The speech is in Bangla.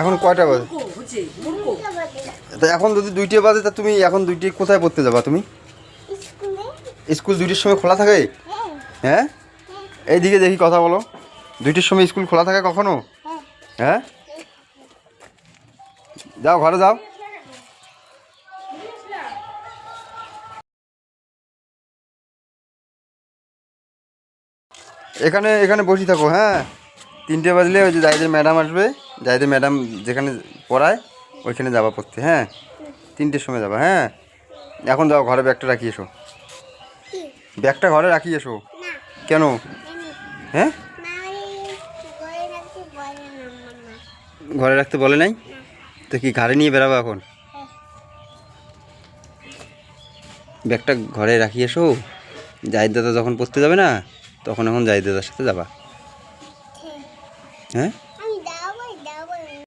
এখন কয়টা বাজে? তা এখন যদি 2টা বাজে তা তুমি এখন 2টায় কোথায় পড়তে যাবা তুমি? স্কুল 2টার সময় খোলা থাকে? হ্যাঁ, এইদিকে দেখি কথা বলো। 2টার সময় স্কুল খোলা থাকে কখনো? হ্যাঁ, যাও ঘরে যাও। এখানে এখানে বসে থাকো। হ্যাঁ, 3টে বাজলে ওই যে জাহিদের ম্যাডাম আসবে, জাহিদের ম্যাডাম যেখানে পড়ায় ওইখানে যাবা পড়তে। হ্যাঁ, 3টের সময় যাবা। হ্যাঁ, এখন যাও ঘরে ব্যাগটা রাখি এসো। ব্যাগটা ঘরে রাখি এসো। কেন? হ্যাঁ, ঘরে রাখতে বলে নাই তো কি ঘাড়ে নিয়ে বেরাবো এখন? ব্যাগটা ঘরে রাখি এসো। জাহিদ দাদা যখন পড়তে যাবে না তখন এখন জাহিদ দাদার সাথে যাবা। হ্যাঁ।